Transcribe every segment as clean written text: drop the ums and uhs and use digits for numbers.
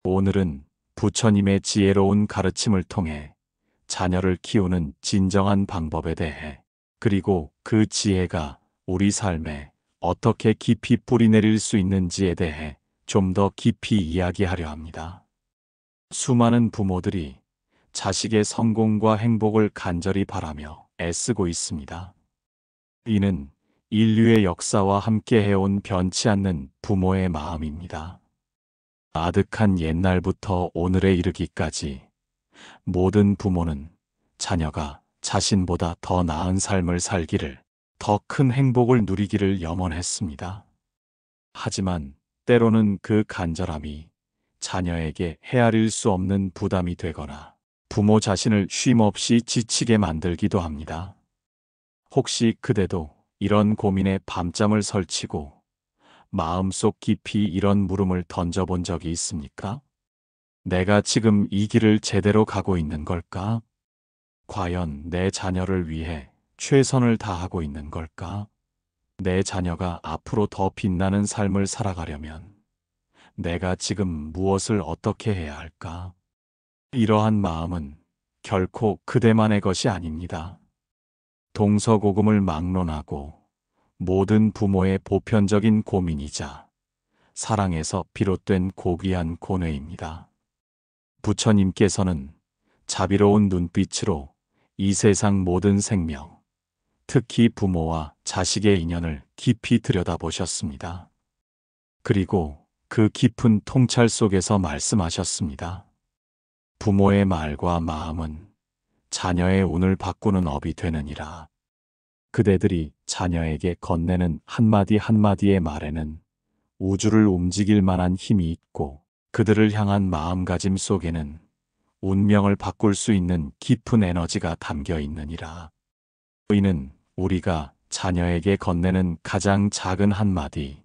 오늘은 부처님의 지혜로운 가르침을 통해 자녀를 키우는 진정한 방법에 대해, 그리고 그 지혜가 우리 삶에 어떻게 깊이 뿌리내릴 수 있는지에 대해 좀 더 깊이 이야기하려 합니다. 수많은 부모들이 자식의 성공과 행복을 간절히 바라며 애쓰고 있습니다. 이는 인류의 역사와 함께 해온 변치 않는 부모의 마음입니다. 아득한 옛날부터 오늘에 이르기까지 모든 부모는 자녀가 자신보다 더 나은 삶을 살기를, 더 큰 행복을 누리기를 염원했습니다. 하지만 때로는 그 간절함이 자녀에게 헤아릴 수 없는 부담이 되거나 부모 자신을 쉼없이 지치게 만들기도 합니다. 혹시 그대도 이런 고민에 밤잠을 설치고 마음속 깊이 이런 물음을 던져본 적이 있습니까? 내가 지금 이 길을 제대로 가고 있는 걸까? 과연 내 자녀를 위해 최선을 다하고 있는 걸까? 내 자녀가 앞으로 더 빛나는 삶을 살아가려면 내가 지금 무엇을 어떻게 해야 할까? 이러한 마음은 결코 그대만의 것이 아닙니다. 동서고금을 막론하고 모든 부모의 보편적인 고민이자 사랑에서 비롯된 고귀한 고뇌입니다. 부처님께서는 자비로운 눈빛으로 이 세상 모든 생명, 특히 부모와 자식의 인연을 깊이 들여다보셨습니다. 그리고 그 깊은 통찰 속에서 말씀하셨습니다. 부모의 말과 마음은 자녀의 운을 바꾸는 업이 되느니라. 그대들이 자녀에게 건네는 한마디 한마디의 말에는 우주를 움직일 만한 힘이 있고, 그들을 향한 마음가짐 속에는 운명을 바꿀 수 있는 깊은 에너지가 담겨 있느니라. 이는 우리가 자녀에게 건네는 가장 작은 한마디,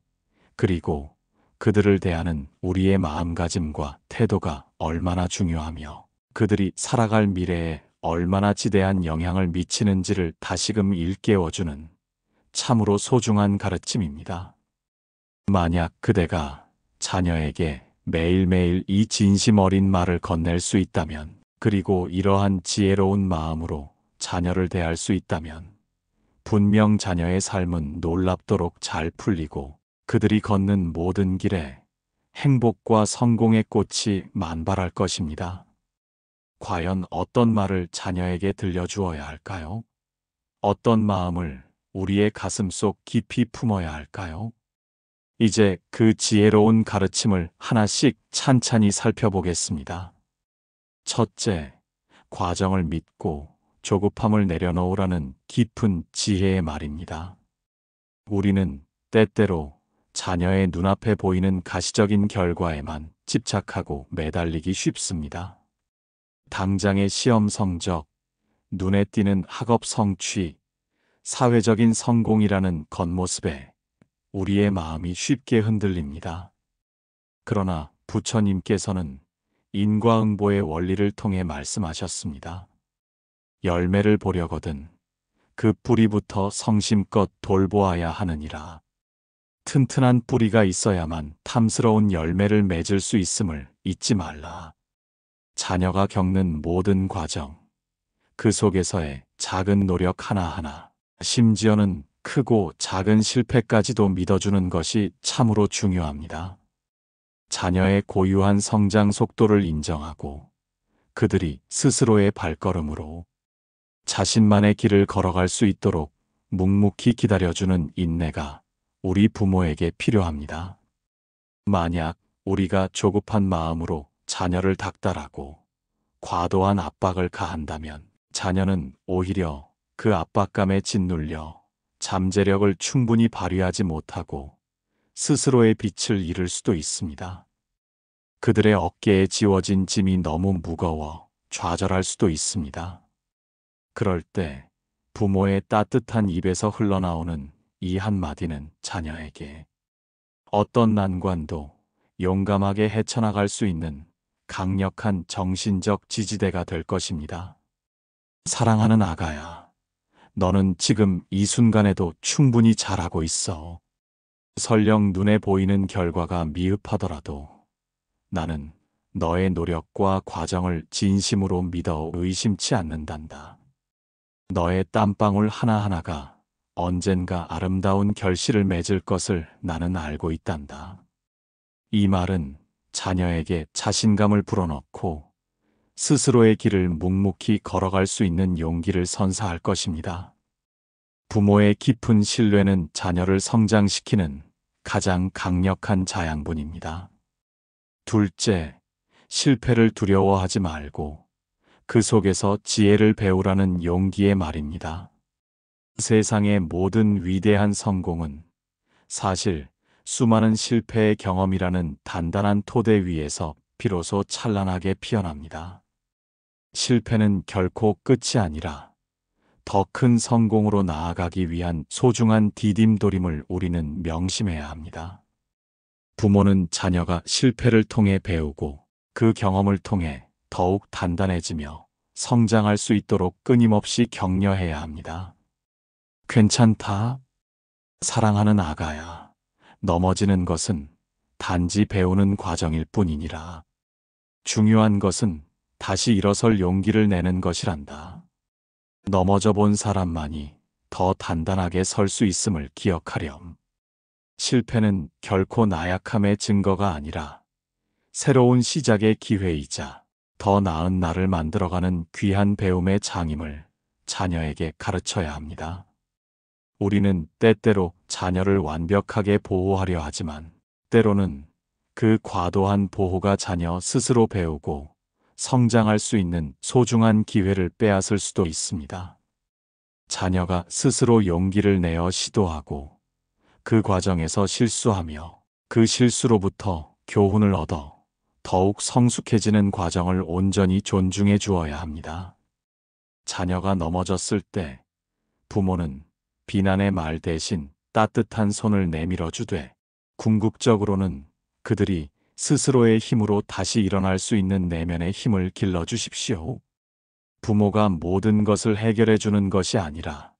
그리고 그들을 대하는 우리의 마음가짐과 태도가 얼마나 중요하며 그들이 살아갈 미래에 얼마나 지대한 영향을 미치는지를 다시금 일깨워주는 참으로 소중한 가르침입니다. 만약 그대가 자녀에게 매일매일 이 진심 어린 말을 건넬 수 있다면, 그리고 이러한 지혜로운 마음으로 자녀를 대할 수 있다면, 분명 자녀의 삶은 놀랍도록 잘 풀리고 그들이 걷는 모든 길에 행복과 성공의 꽃이 만발할 것입니다. 과연 어떤 말을 자녀에게 들려주어야 할까요? 어떤 마음을 우리의 가슴 속 깊이 품어야 할까요? 이제 그 지혜로운 가르침을 하나씩 찬찬히 살펴보겠습니다. 첫째, 과정을 믿고 조급함을 내려놓으라는 깊은 지혜의 말입니다. 우리는 때때로 자녀의 눈앞에 보이는 가시적인 결과에만 집착하고 매달리기 쉽습니다. 당장의 시험 성적, 눈에 띄는 학업 성취, 사회적인 성공이라는 겉모습에 우리의 마음이 쉽게 흔들립니다. 그러나 부처님께서는 인과응보의 원리를 통해 말씀하셨습니다. 열매를 보려거든 그 뿌리부터 성심껏 돌보아야 하느니라. 튼튼한 뿌리가 있어야만 탐스러운 열매를 맺을 수 있음을 잊지 말라. 자녀가 겪는 모든 과정, 그 속에서의 작은 노력 하나하나, 심지어는 크고 작은 실패까지도 믿어주는 것이 참으로 중요합니다. 자녀의 고유한 성장 속도를 인정하고 그들이 스스로의 발걸음으로 자신만의 길을 걸어갈 수 있도록 묵묵히 기다려주는 인내가 우리 부모에게 필요합니다. 만약 우리가 조급한 마음으로 자녀를 닥달하고 과도한 압박을 가한다면 자녀는 오히려 그 압박감에 짓눌려 잠재력을 충분히 발휘하지 못하고 스스로의 빛을 잃을 수도 있습니다. 그들의 어깨에 지워진 짐이 너무 무거워 좌절할 수도 있습니다. 그럴 때 부모의 따뜻한 입에서 흘러나오는 이 한마디는 자녀에게 어떤 난관도 용감하게 헤쳐나갈 수 있는 강력한 정신적 지지대가 될 것입니다. 사랑하는 아가야, 너는 지금 이 순간에도 충분히 잘하고 있어. 설령 눈에 보이는 결과가 미흡하더라도 나는 너의 노력과 과정을 진심으로 믿어 의심치 않는단다. 너의 땀방울 하나하나가 언젠가 아름다운 결실을 맺을 것을 나는 알고 있단다. 이 말은 자녀에게 자신감을 불어넣고 스스로의 길을 묵묵히 걸어갈 수 있는 용기를 선사할 것입니다. 부모의 깊은 신뢰는 자녀를 성장시키는 가장 강력한 자양분입니다. 둘째, 실패를 두려워하지 말고 그 속에서 지혜를 배우라는 용기의 말입니다. 세상의 모든 위대한 성공은 사실 수많은 실패의 경험이라는 단단한 토대 위에서 비로소 찬란하게 피어납니다. 실패는 결코 끝이 아니라 더 큰 성공으로 나아가기 위한 소중한 디딤돌임을 우리는 명심해야 합니다. 부모는 자녀가 실패를 통해 배우고 그 경험을 통해 더욱 단단해지며 성장할 수 있도록 끊임없이 격려해야 합니다. 괜찮다. 사랑하는 아가야. 넘어지는 것은 단지 배우는 과정일 뿐이니라. 중요한 것은 다시 일어설 용기를 내는 것이란다. 넘어져 본 사람만이 더 단단하게 설 수 있음을 기억하렴. 실패는 결코 나약함의 증거가 아니라 새로운 시작의 기회이자 더 나은 나를 만들어가는 귀한 배움의 장임을 자녀에게 가르쳐야 합니다. 우리는 때때로 자녀를 완벽하게 보호하려 하지만 때로는 그 과도한 보호가 자녀 스스로 배우고 성장할 수 있는 소중한 기회를 빼앗을 수도 있습니다. 자녀가 스스로 용기를 내어 시도하고 그 과정에서 실수하며 그 실수로부터 교훈을 얻어 더욱 성숙해지는 과정을 온전히 존중해 주어야 합니다. 자녀가 넘어졌을 때 부모는 비난의 말 대신 따뜻한 손을 내밀어 주되 궁극적으로는 그들이 스스로의 힘으로 다시 일어날 수 있는 내면의 힘을 길러 주십시오. 부모가 모든 것을 해결해 주는 것이 아니라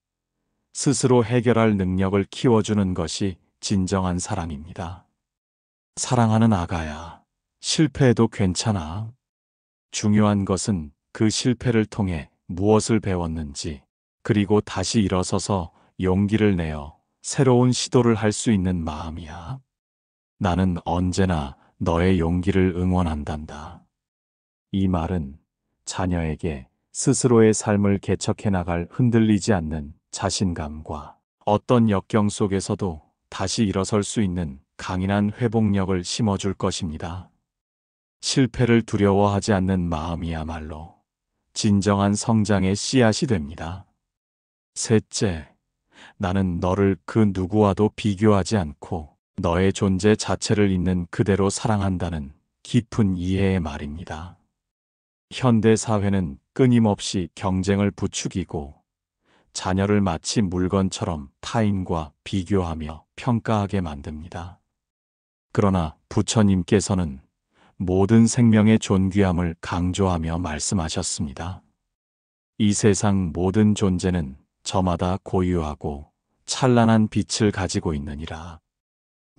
스스로 해결할 능력을 키워주는 것이 진정한 사랑입니다. 사랑하는 아가야, 실패해도 괜찮아. 중요한 것은 그 실패를 통해 무엇을 배웠는지, 그리고 다시 일어서서 용기를 내어 새로운 시도를 할 수 있는 마음이야. 나는 언제나 너의 용기를 응원한단다. 이 말은 자녀에게 스스로의 삶을 개척해 나갈 흔들리지 않는 자신감과 어떤 역경 속에서도 다시 일어설 수 있는 강인한 회복력을 심어줄 것입니다. 실패를 두려워하지 않는 마음이야말로 진정한 성장의 씨앗이 됩니다. 셋째, 나는 너를 그 누구와도 비교하지 않고 너의 존재 자체를 있는 그대로 사랑한다는 깊은 이해의 말입니다. 현대 사회는 끊임없이 경쟁을 부추기고 자녀를 마치 물건처럼 타인과 비교하며 평가하게 만듭니다. 그러나 부처님께서는 모든 생명의 존귀함을 강조하며 말씀하셨습니다. 이 세상 모든 존재는 저마다 고유하고 찬란한 빛을 가지고 있느니라.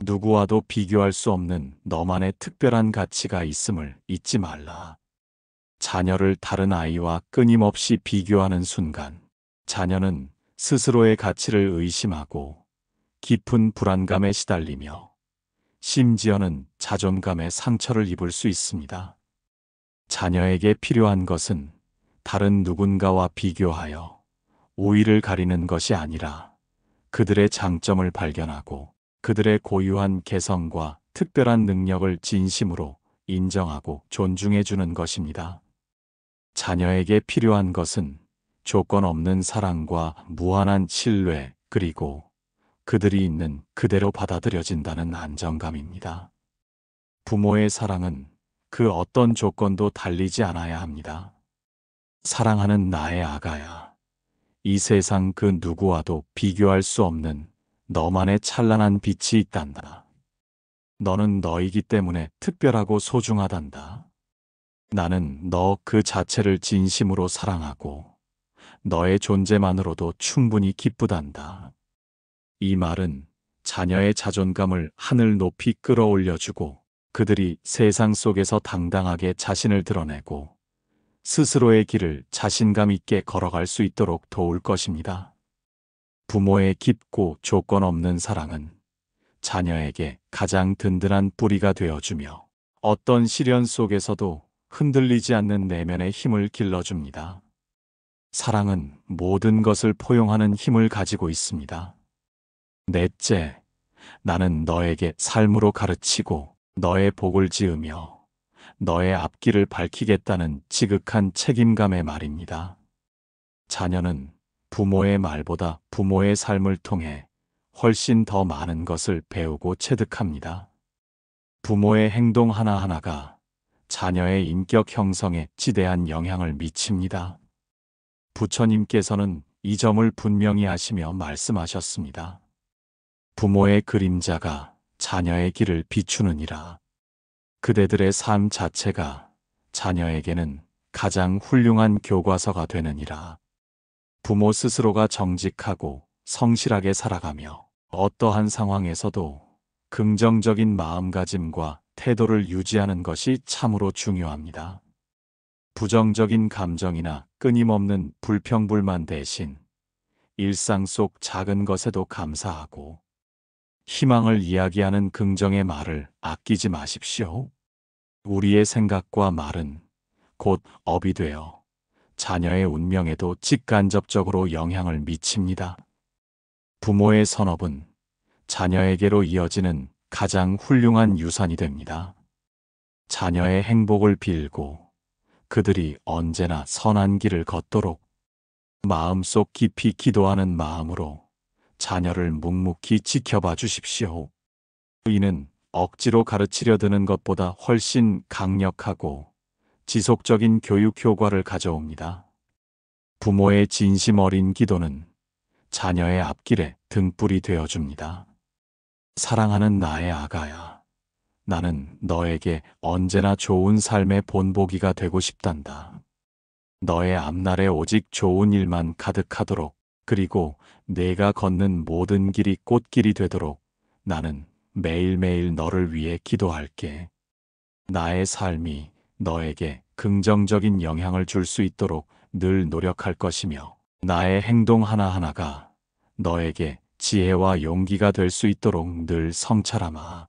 누구와도 비교할 수 없는 너만의 특별한 가치가 있음을 잊지 말라. 자녀를 다른 아이와 끊임없이 비교하는 순간 자녀는 스스로의 가치를 의심하고 깊은 불안감에 시달리며 심지어는 자존감의 상처를 입을 수 있습니다. 자녀에게 필요한 것은 다른 누군가와 비교하여 우위를 가리는 것이 아니라 그들의 장점을 발견하고 그들의 고유한 개성과 특별한 능력을 진심으로 인정하고 존중해 주는 것입니다. 자녀에게 필요한 것은 조건 없는 사랑과 무한한 신뢰, 그리고 그들이 있는 그대로 받아들여진다는 안정감입니다. 부모의 사랑은 그 어떤 조건도 달리지 않아야 합니다. 사랑하는 나의 아가야, 이 세상 그 누구와도 비교할 수 없는 너만의 찬란한 빛이 있단다. 너는 너이기 때문에 특별하고 소중하단다. 나는 너 그 자체를 진심으로 사랑하고 너의 존재만으로도 충분히 기쁘단다. 이 말은 자녀의 자존감을 하늘 높이 끌어올려주고 그들이 세상 속에서 당당하게 자신을 드러내고 스스로의 길을 자신감 있게 걸어갈 수 있도록 도울 것입니다. 부모의 깊고 조건 없는 사랑은 자녀에게 가장 든든한 뿌리가 되어주며 어떤 시련 속에서도 흔들리지 않는 내면의 힘을 길러줍니다. 사랑은 모든 것을 포용하는 힘을 가지고 있습니다. 넷째, 나는 너에게 삶으로 가르치고 너의 복을 지으며 너의 앞길을 밝히겠다는 지극한 책임감의 말입니다. 자녀는 부모의 말보다 부모의 삶을 통해 훨씬 더 많은 것을 배우고 체득합니다. 부모의 행동 하나하나가 자녀의 인격 형성에 지대한 영향을 미칩니다. 부처님께서는 이 점을 분명히 아시며 말씀하셨습니다. 부모의 그림자가 자녀의 길을 비추느니라. 그대들의 삶 자체가 자녀에게는 가장 훌륭한 교과서가 되느니라. 부모 스스로가 정직하고 성실하게 살아가며 어떠한 상황에서도 긍정적인 마음가짐과 태도를 유지하는 것이 참으로 중요합니다. 부정적인 감정이나 끊임없는 불평불만 대신 일상 속 작은 것에도 감사하고 희망을 이야기하는 긍정의 말을 아끼지 마십시오. 우리의 생각과 말은 곧 업이 되어 자녀의 운명에도 직간접적으로 영향을 미칩니다. 부모의 선업은 자녀에게로 이어지는 가장 훌륭한 유산이 됩니다. 자녀의 행복을 빌고 그들이 언제나 선한 길을 걷도록 마음속 깊이 기도하는 마음으로 자녀를 묵묵히 지켜봐 주십시오. 이는 억지로 가르치려 드는 것보다 훨씬 강력하고 지속적인 교육 효과를 가져옵니다. 부모의 진심 어린 기도는 자녀의 앞길에 등불이 되어줍니다. 사랑하는 나의 아가야, 나는 너에게 언제나 좋은 삶의 본보기가 되고 싶단다. 너의 앞날에 오직 좋은 일만 가득하도록, 그리고 내가 걷는 모든 길이 꽃길이 되도록 나는 매일매일 너를 위해 기도할게. 나의 삶이 너에게 긍정적인 영향을 줄 수 있도록 늘 노력할 것이며, 나의 행동 하나하나가 너에게 지혜와 용기가 될 수 있도록 늘 성찰하마.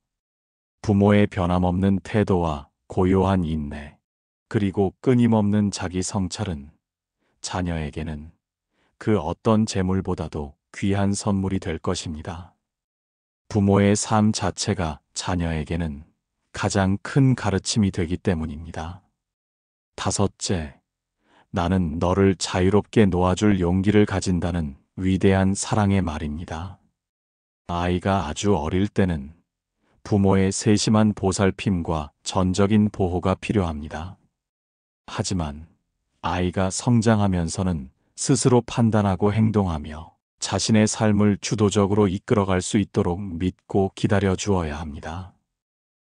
부모의 변함없는 태도와 고요한 인내, 그리고 끊임없는 자기 성찰은 자녀에게는 그 어떤 재물보다도 귀한 선물이 될 것입니다. 부모의 삶 자체가 자녀에게는 가장 큰 가르침이 되기 때문입니다. 다섯째, 나는 너를 자유롭게 놓아줄 용기를 가진다는 위대한 사랑의 말입니다. 아이가 아주 어릴 때는 부모의 세심한 보살핌과 전적인 보호가 필요합니다. 하지만 아이가 성장하면서는 스스로 판단하고 행동하며 자신의 삶을 주도적으로 이끌어갈 수 있도록 믿고 기다려 주어야 합니다.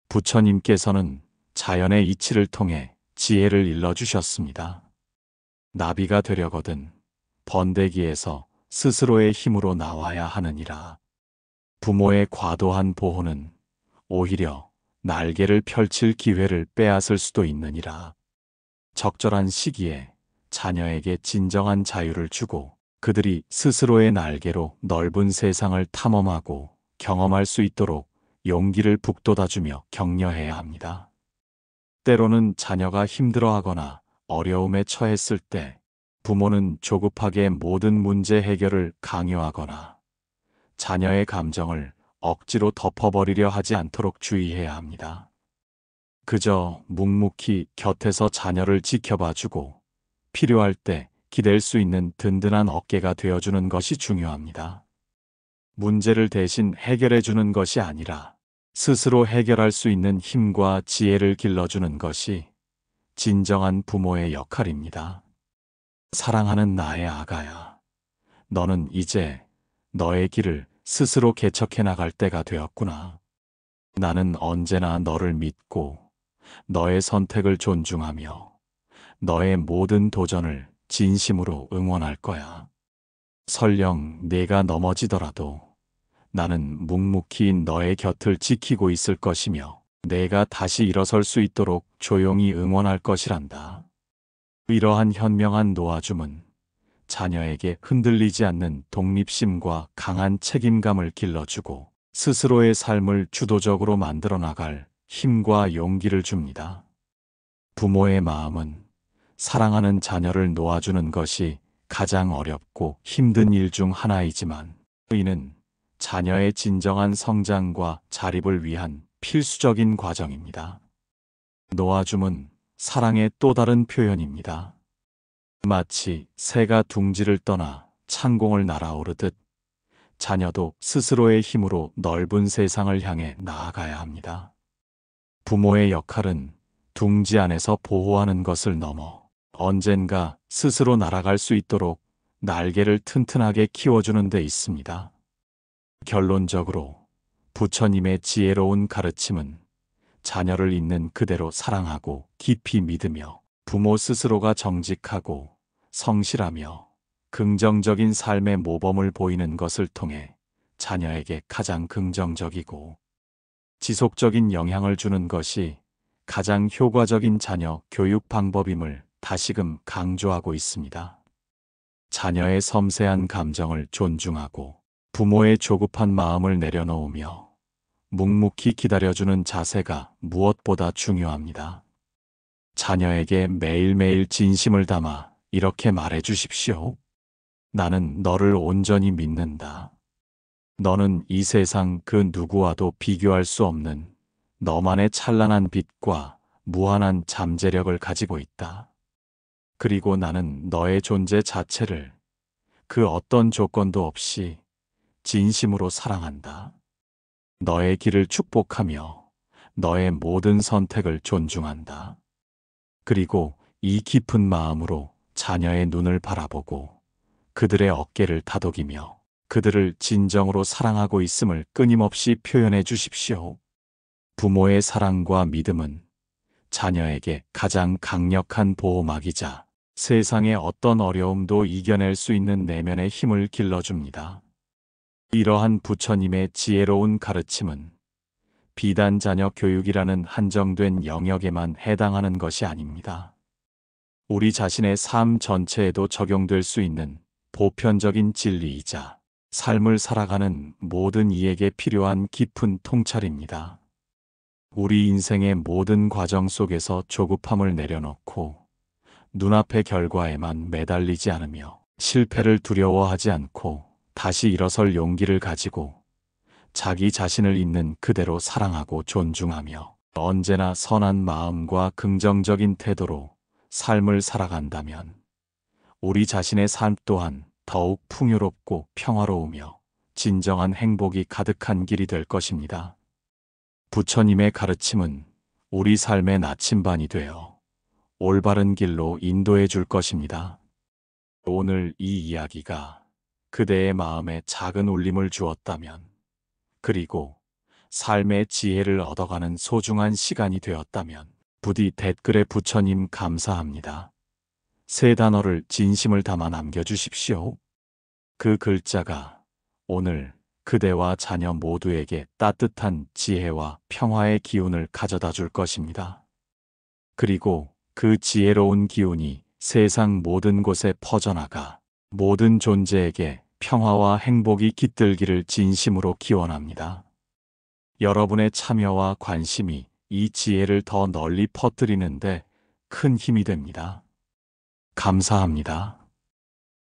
부처님께서는 자연의 이치를 통해 지혜를 일러주셨습니다. 나비가 되려거든 번데기에서 스스로의 힘으로 나와야 하느니라. 부모의 과도한 보호는 오히려 날개를 펼칠 기회를 빼앗을 수도 있느니라. 적절한 시기에 자녀에게 진정한 자유를 주고 그들이 스스로의 날개로 넓은 세상을 탐험하고 경험할 수 있도록 용기를 북돋아주며 격려해야 합니다. 때로는 자녀가 힘들어하거나 어려움에 처했을 때 부모는 조급하게 모든 문제 해결을 강요하거나 자녀의 감정을 억지로 덮어버리려 하지 않도록 주의해야 합니다. 그저 묵묵히 곁에서 자녀를 지켜봐주고 필요할 때 기댈 수 있는 든든한 어깨가 되어주는 것이 중요합니다. 문제를 대신 해결해주는 것이 아니라 스스로 해결할 수 있는 힘과 지혜를 길러주는 것이 진정한 부모의 역할입니다. 사랑하는 나의 아가야, 너는 이제 너의 길을 스스로 개척해 나갈 때가 되었구나. 나는 언제나 너를 믿고 너의 선택을 존중하며 너의 모든 도전을 진심으로 응원할 거야. 설령 내가 넘어지더라도 나는 묵묵히 너의 곁을 지키고 있을 것이며 내가 다시 일어설 수 있도록 조용히 응원할 것이란다. 이러한 현명한 놓아줌은 자녀에게 흔들리지 않는 독립심과 강한 책임감을 길러주고 스스로의 삶을 주도적으로 만들어 나갈 힘과 용기를 줍니다. 부모의 마음은 사랑하는 자녀를 놓아주는 것이 가장 어렵고 힘든 일 중 하나이지만 이는 자녀의 진정한 성장과 자립을 위한 필수적인 과정입니다. 놓아줌은 사랑의 또 다른 표현입니다. 마치 새가 둥지를 떠나 창공을 날아오르듯 자녀도 스스로의 힘으로 넓은 세상을 향해 나아가야 합니다. 부모의 역할은 둥지 안에서 보호하는 것을 넘어 언젠가 스스로 날아갈 수 있도록 날개를 튼튼하게 키워주는 데 있습니다. 결론적으로 부처님의 지혜로운 가르침은 자녀를 있는 그대로 사랑하고 깊이 믿으며 부모 스스로가 정직하고 성실하며 긍정적인 삶의 모범을 보이는 것을 통해 자녀에게 가장 긍정적이고 지속적인 영향을 주는 것이 가장 효과적인 자녀 교육 방법임을 다시금 강조하고 있습니다. 자녀의 섬세한 감정을 존중하고 부모의 조급한 마음을 내려놓으며 묵묵히 기다려주는 자세가 무엇보다 중요합니다. 자녀에게 매일매일 진심을 담아 이렇게 말해 주십시오. 나는 너를 온전히 믿는다. 너는 이 세상 그 누구와도 비교할 수 없는 너만의 찬란한 빛과 무한한 잠재력을 가지고 있다. 그리고 나는 너의 존재 자체를 그 어떤 조건도 없이 진심으로 사랑한다. 너의 길을 축복하며 너의 모든 선택을 존중한다. 그리고 이 깊은 마음으로 자녀의 눈을 바라보고 그들의 어깨를 다독이며 그들을 진정으로 사랑하고 있음을 끊임없이 표현해 주십시오. 부모의 사랑과 믿음은 자녀에게 가장 강력한 보호막이자 세상의 어떤 어려움도 이겨낼 수 있는 내면의 힘을 길러줍니다. 이러한 부처님의 지혜로운 가르침은 비단 자녀 교육이라는 한정된 영역에만 해당하는 것이 아닙니다. 우리 자신의 삶 전체에도 적용될 수 있는 보편적인 진리이자 삶을 살아가는 모든 이에게 필요한 깊은 통찰입니다. 우리 인생의 모든 과정 속에서 조급함을 내려놓고 눈앞의 결과에만 매달리지 않으며 실패를 두려워하지 않고 다시 일어설 용기를 가지고 자기 자신을 있는 그대로 사랑하고 존중하며 언제나 선한 마음과 긍정적인 태도로 삶을 살아간다면 우리 자신의 삶 또한 더욱 풍요롭고 평화로우며 진정한 행복이 가득한 길이 될 것입니다. 부처님의 가르침은 우리 삶의 나침반이 되어 올바른 길로 인도해 줄 것입니다. 오늘 이 이야기가 그대의 마음에 작은 울림을 주었다면, 그리고 삶의 지혜를 얻어가는 소중한 시간이 되었다면 부디 댓글에 부처님 감사합니다. 세 단어를 진심을 담아 남겨주십시오. 그 글자가 오늘 그대와 자녀 모두에게 따뜻한 지혜와 평화의 기운을 가져다 줄 것입니다. 그리고 그 지혜로운 기운이 세상 모든 곳에 퍼져나가 모든 존재에게 평화와 행복이 깃들기를 진심으로 기원합니다. 여러분의 참여와 관심이 이 지혜를 더 널리 퍼뜨리는데 큰 힘이 됩니다. 감사합니다.